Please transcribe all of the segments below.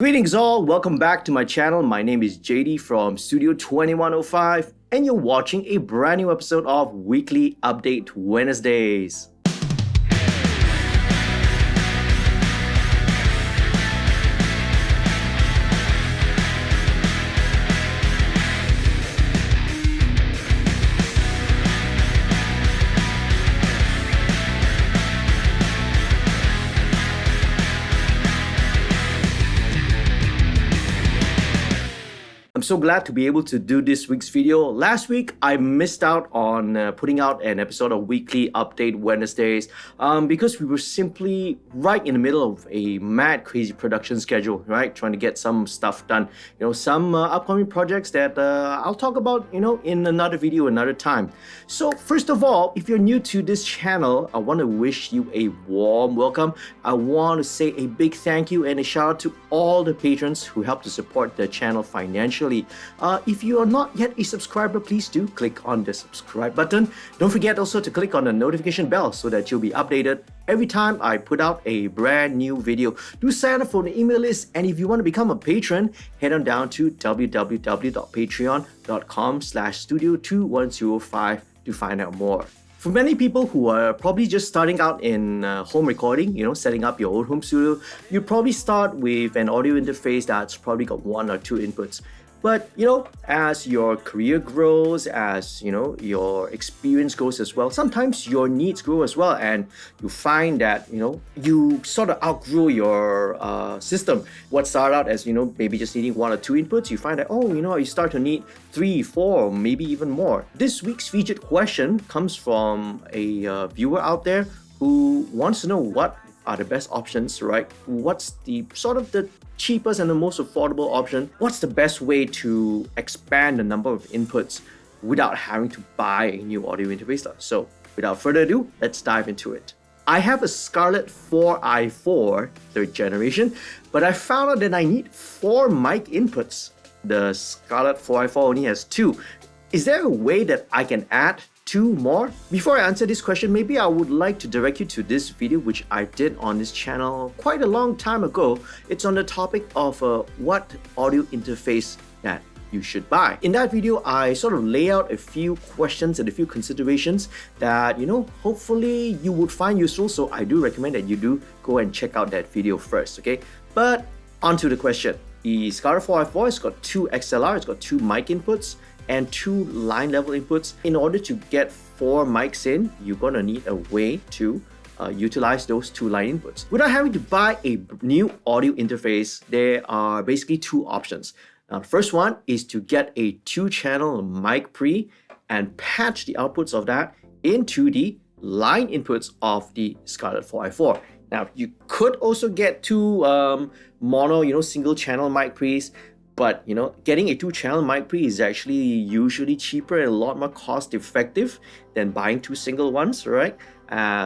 Greetings all, welcome back to my channel. My name is JD from Studio 2105 and you're watching a brand new episode of Weekly Update Wednesdays. I'm so glad to be able to do this week's video. Last week, I missed out on putting out an episode of Weekly Update Wednesdays because we were simply right in the middle of a mad, crazy production schedule, right? Trying to get some stuff done. Some upcoming projects that I'll talk about, in another video another time. So first of all, if you're new to this channel, I want to wish you a warm welcome. I want to say a big thank you and a shout out to all the patrons who help to support the channel financially. If you are not yet a subscriber, please do click on the subscribe button. Don't forget also to click on the notification bell so that you'll be updated every time I put out a brand new video. Do sign up for the email list, and if you want to become a patron, head on down to www.patreon.com/studio2105 to find out more. For many people who are probably just starting out in home recording, setting up your own home studio, you probably start with an audio interface that's probably got one or two inputs. But, as your career grows, as, your experience grows as well, sometimes your needs grow as well. And you find that, you sort of outgrow your system. What started out as, maybe just needing one or two inputs, you find that, you start to need 3, 4, maybe even more. This week's featured question comes from a viewer out there who wants to know what are the best options, right? What's the cheapest and the most affordable option? What's the best way to expand the number of inputs without having to buy a new audio interface? So without further ado, let's dive into it. I have a Scarlett 4i4 3rd generation, but I found out that I need 4 mic inputs. The Scarlett 4i4 only has 2. Is there a way that I can add 2 more? Before I answer this question, maybe I would like to direct you to this video which I did on this channel quite a long time ago. It's on the topic of what audio interface that you should buy. In that video, I sort of lay out a few questions and a few considerations that, hopefully you would find useful. So I do recommend that you do go and check out that video first, okay? But onto the question. The Scarlett 4i4 has got 2 XLR, it's got 2 mic inputs, and 2 line level inputs. In order to get 4 mics in, you're gonna need a way to utilize those 2 line inputs. Without having to buy a new audio interface, there are basically 2 options. Now, the first one is to get a 2-channel mic pre and patch the outputs of that into the line inputs of the Scarlett 4i4. Now, you could also get 2 mono, single channel mic pre's, but getting a 2-channel mic pre is actually usually cheaper and a lot more cost effective than buying 2 single ones, right?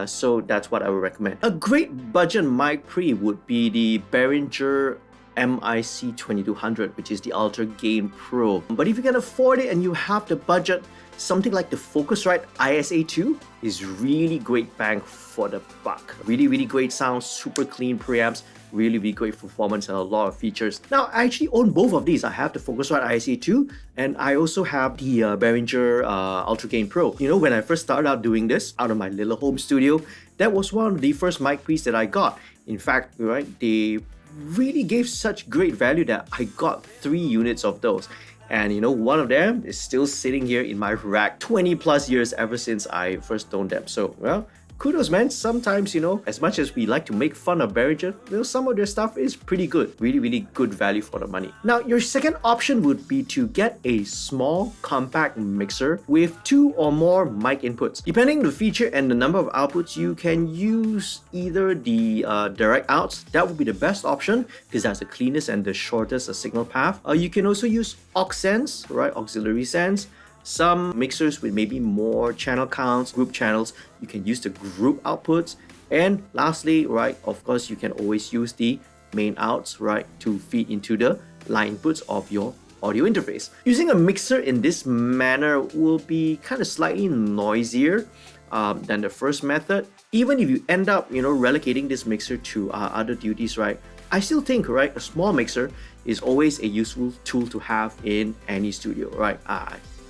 So that's what I would recommend. A great budget mic pre would be the Behringer MIC2200, which is the Ultra Gain Pro. But if you can afford it and you have the budget, something like the Focusrite ISA2 is really great bang for the buck. Really, really great sound, super clean preamps, really great performance and a lot of features. Now, I actually own both of these. I have the Focusrite ISA2 and I also have the Behringer Ultra Gain Pro. When I first started out doing this out of my little home studio, that was one of the first mic pre's that I got. In fact, right, they really gave such great value that I got 3 units of those. And one of them is still sitting here in my rack 20 plus years ever since I first owned them. So, well, kudos, man. Sometimes, as much as we like to make fun of Behringer, some of their stuff is pretty good. Really good value for the money. Now, your second option would be to get a small, compact mixer with 2 or more mic inputs. Depending on the feature and the number of outputs, you can use either the direct outs. That would be the best option because that's the cleanest and the shortest signal path. You can also use aux sends, right? Auxiliary sends. Some mixers with maybe more channel counts, group channels, you can use the group outputs. And lastly, right, of course, you can always use the main outs, right, to feed into the line inputs of your audio interface. Using a mixer in this manner will be kind of slightly noisier than the first method. Even if you end up, relocating this mixer to other duties, right, I still think, right, a small mixer is always a useful tool to have in any studio, right?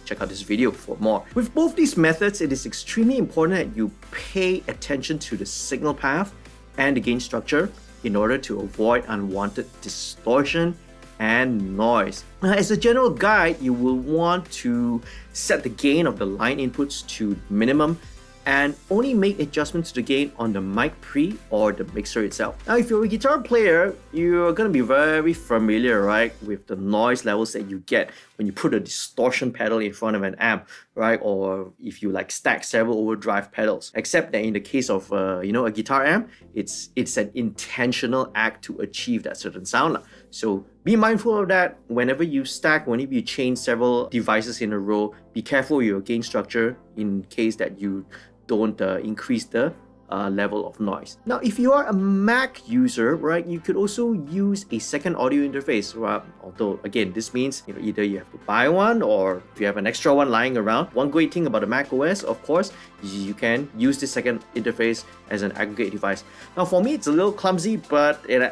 Check out this video for more. With both these methods, it is extremely important that you pay attention to the signal path and the gain structure in order to avoid unwanted distortion and noise. As a general guide, you will want to set the gain of the line inputs to minimum and only make adjustments to the gain on the mic pre or the mixer itself. Now, if you're a guitar player, you're gonna be very familiar, right, with the noise levels that you get when you put a distortion pedal in front of an amp, right? Or if you like stack several overdrive pedals. Except that in the case of a guitar amp, it's an intentional act to achieve that certain sound. So be mindful of that whenever you stack, whenever you chain several devices in a row. Be careful with your gain structure in case that you don't increase the level of noise. Now, if you are a Mac user, right, you could also use a second audio interface. Right? Although, again, this means either you have to buy one or if you have an extra one lying around. One great thing about the Mac OS, of course, you can use this second interface as an aggregate device. Now, for me, it's a little clumsy,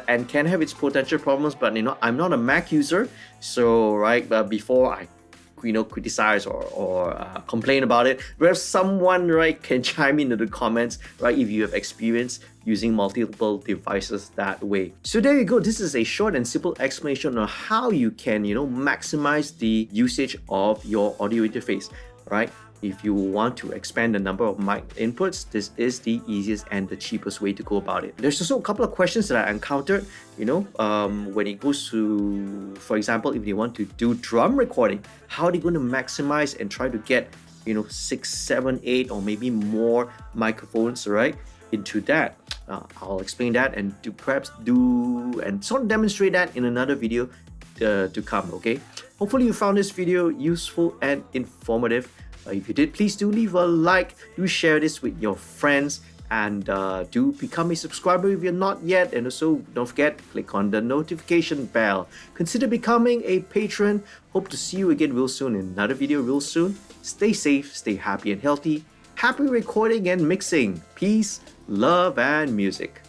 and can have its potential problems. But I'm not a Mac user, so before I criticize or complain about it, perhaps someone can chime into the comments, right, if you have experience using multiple devices that way. So there you go. This is a short and simple explanation on how you can maximize the usage of your audio interface, right? If you want to expand the number of mic inputs, this is the easiest and the cheapest way to go about it. There's also a couple of questions that I encountered, when it goes to, for example, if they want to do drum recording, how are they going to maximize and try to get, 6, 7, 8, or maybe more microphones, right, into that. I'll explain that and perhaps sort of demonstrate that in another video to come, okay? Hopefully you found this video useful and informative. If you did, please do leave a like, do share this with your friends, and do become a subscriber if you're not yet. And also, don't forget, click on the notification bell. Consider becoming a patron. Hope to see you again real soon in another video real soon. Stay safe, stay happy and healthy. Happy recording and mixing. Peace, love, and music.